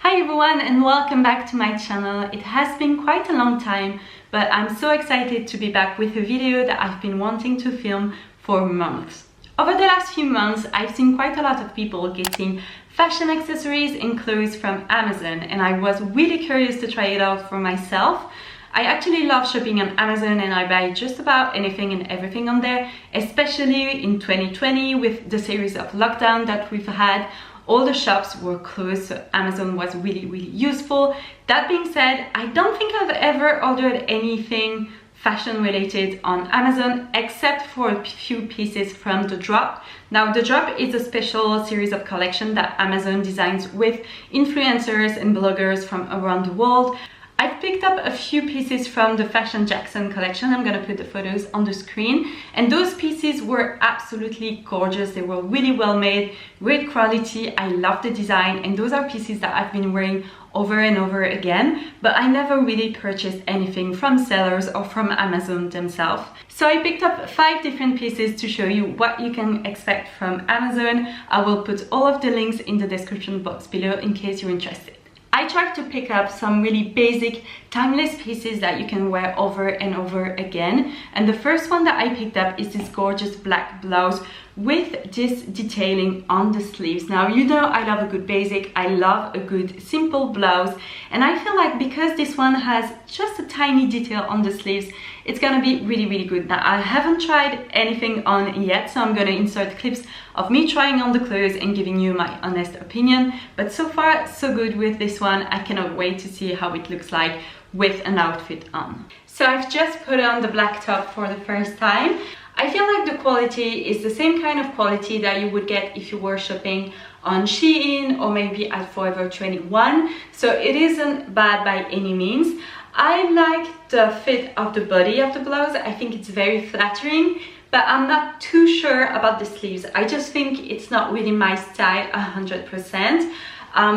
Hi everyone and welcome back to my channel. It has been quite a long time, but I'm so excited to be back with a video that I've been wanting to film for months. Over the last few months, I've seen quite a lot of people getting fashion accessories and clothes from Amazon, and I was really curious to try it out for myself. I actually love shopping on Amazon and I buy just about anything and everything on there, especially in 2020 with the series of lockdown that we've had. All the shops were closed, so Amazon was really useful. That being said, I don't think I've ever ordered anything fashion related on Amazon except for a few pieces from The Drop. Now, The Drop is a special series of collection that Amazon designs with influencers and bloggers from around the world. I've picked up a few pieces from the Fashion Jackson collection. I'm gonna put the photos on the screen, and those pieces were absolutely gorgeous. They were really well made, great quality. I love the design, and those are pieces that I've been wearing over and over again, but I never really purchased anything from sellers or from Amazon themselves. So I picked up 5 different pieces to show you what you can expect from Amazon. I will put all of the links in the description box below in case you're interested. I tried to pick up some really basic, timeless pieces that you can wear over and over again. And the first one that I picked up is this gorgeous black blouse with this detailing on the sleeves. Now, you know I love a good basic, I love a good simple blouse, and I feel like because this one has just a tiny detail on the sleeves, it's gonna be really good. Now, I haven't tried anything on yet, so I'm gonna insert clips of me trying on the clothes and giving you my honest opinion, but so far so good with this one. I cannot wait to see how it looks like with an outfit on. So I've just put on the black top for the first time. I feel like the quality is the same kind of quality that you would get if you were shopping on Shein or maybe at Forever 21, so it isn't bad by any means. I like the fit of the body of the blouse. I think it's very flattering, but I'm not too sure about the sleeves. I just think it's not really my style 100%.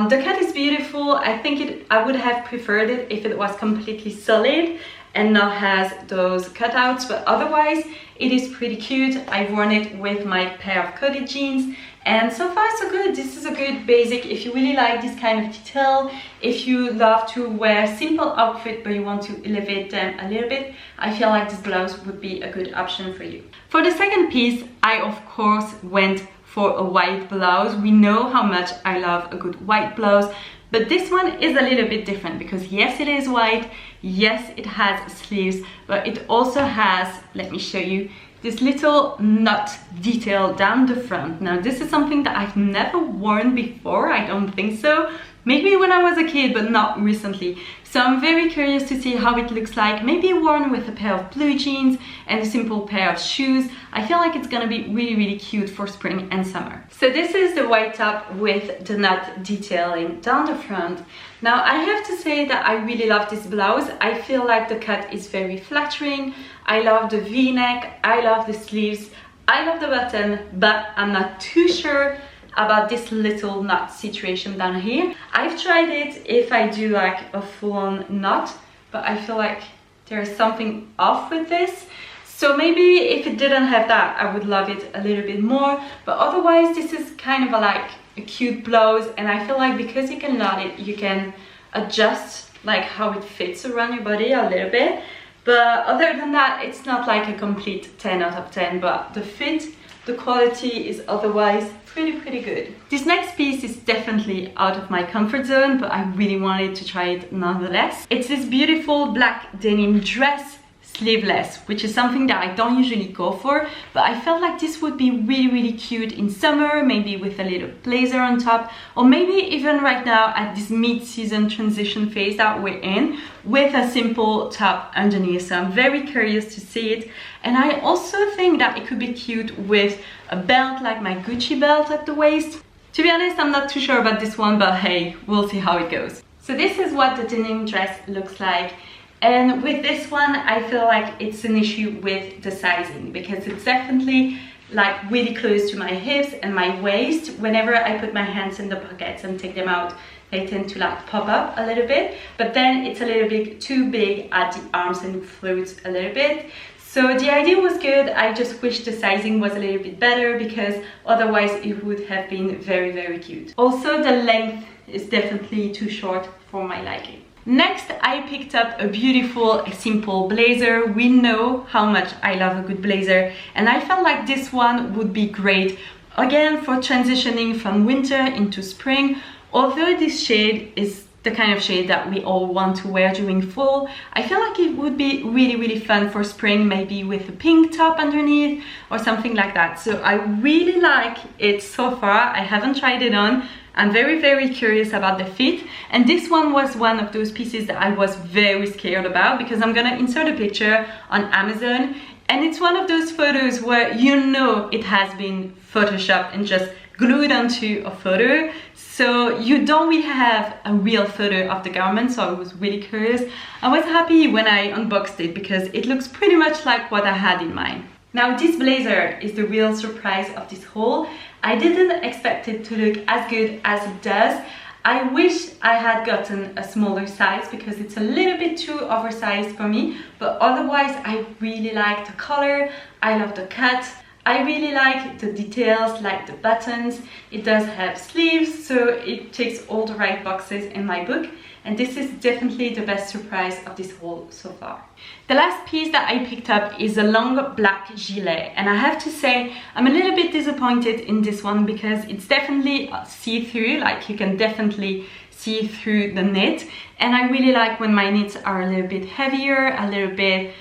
The cut is beautiful. I think I would have preferred it if it was completely solid and not has those cutouts, but otherwise it is pretty cute. I've worn it with my pair of coated jeans, and so far so good. This is a good basic if you really like this kind of detail. If you love to wear simple outfit but you want to elevate them a little bit, I feel like this blouse would be a good option for you. For the second piece, I of course went for a white blouse. We know how much I love a good white blouse, but this one is a little bit different because yes, it is white, yes, it has sleeves, but it also has, let me show you, this little knot detail down the front. Now, this is something that I've never worn before, I don't think so. Maybe when I was a kid, but not recently. So I'm very curious to see how it looks like, maybe worn with a pair of blue jeans and a simple pair of shoes. I feel like it's gonna be really cute for spring and summer. So this is the white top with the knot detailing down the front. Now, I have to say that I really love this blouse. I feel like the cut is very flattering. I love the V-neck, I love the sleeves, I love the button, but I'm not too sure about this little knot situation down here. I've tried it if I do like a full-on knot, but I feel like there's something off with this. So maybe if it didn't have that, I would love it a little bit more, but otherwise this is kind of like a cute blouse, and I feel like because you can knot it, you can adjust like how it fits around your body a little bit. But other than that, it's not like a complete 10 out of 10, but the fit, the quality is otherwise pretty good. This next piece is definitely out of my comfort zone, but I really wanted to try it nonetheless. It's this beautiful black denim dress, sleeveless, which is something that I don't usually go for, but I felt like this would be really cute in summer, maybe with a little blazer on top, or maybe even right now at this mid-season transition phase that we're in, with a simple top underneath. So I'm very curious to see it, and I also think that it could be cute with a belt like my Gucci belt at the waist. To be honest, I'm not too sure about this one, but hey, we'll see how it goes. So this is what the denim dress looks like. And with this one, I feel like it's an issue with the sizing because it's definitely like really close to my hips and my waist. Whenever I put my hands in the pockets and take them out, they tend to like pop up a little bit, but then it's a little bit too big at the arms and floats a little bit. So the idea was good. I just wish the sizing was a little bit better because otherwise it would have been very cute. Also, the length it's definitely too short for my liking. Next, I picked up a beautiful, simple blazer. We know how much I love a good blazer, and I felt like this one would be great, again, for transitioning from winter into spring. Although this shade is the kind of shade that we all want to wear during fall, I feel like it would be really fun for spring, maybe with a pink top underneath or something like that. So I really like it so far. I haven't tried it on. I'm very curious about the fit, and this one was one of those pieces that I was very scared about, because I'm gonna insert a picture on Amazon, and it's one of those photos where you know it has been photoshopped and just glued onto a photo, so you don't really have a real photo of the garment. So I was really curious. I was happy when I unboxed it because it looks pretty much like what I had in mind. Now this blazer is the real surprise of this haul. I didn't expect it to look as good as it does. I wish I had gotten a smaller size because it's a little bit too oversized for me, but otherwise I really like the color, I love the cut, I really like the details, like the buttons. It does have sleeves, so it ticks all the right boxes in my book, and this is definitely the best surprise of this haul so far. The last piece that I picked up is a long black gilet, and I have to say I'm a little bit disappointed in this one because it's definitely see-through, like you can definitely see through the knit, and I really like when my knits are a little bit heavier, a little bit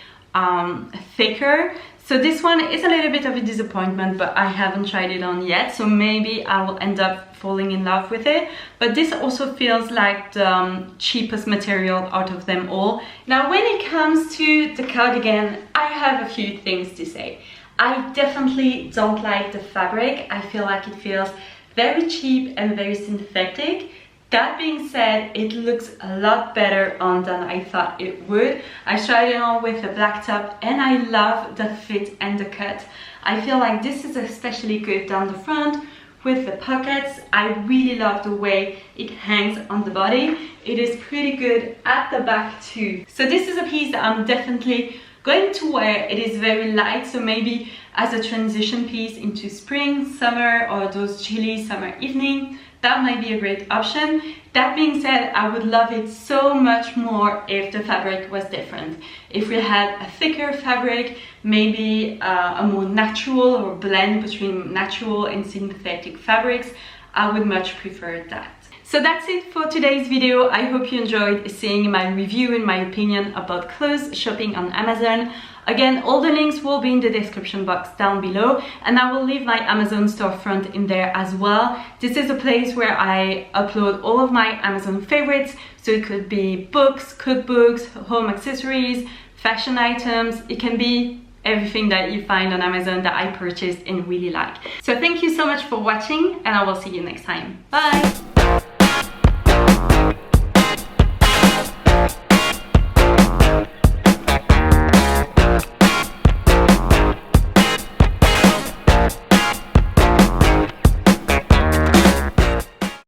thicker. So this one is a little bit of a disappointment, but I haven't tried it on yet, so maybe I will end up falling in love with it. But this also feels like the cheapest material out of them all. Now when it comes to the cardigan, I have a few things to say. I definitely don't like the fabric. I feel like it feels very cheap and very synthetic. That being said, it looks a lot better on than I thought it would. I tried it on with a black top and I love the fit and the cut. I feel like this is especially good down the front with the pockets. I really love the way it hangs on the body. It is pretty good at the back too. So this is a piece that I'm definitely going to wear. It is very light, so maybe as a transition piece into spring, summer, or those chilly summer evenings, that might be a great option. That being said, I would love it so much more if the fabric was different. If we had a thicker fabric, maybe a more natural or blend between natural and synthetic fabrics, I would much prefer that. So that's it for today's video. I hope you enjoyed seeing my review and my opinion about clothes shopping on Amazon. Again, all the links will be in the description box down below, and I will leave my Amazon storefront in there as well. This is a place where I upload all of my Amazon favorites, so it could be books, cookbooks, home accessories, fashion items. It can be everything that you find on Amazon that I purchased and really like. So thank you so much for watching, and I will see you next time. Bye!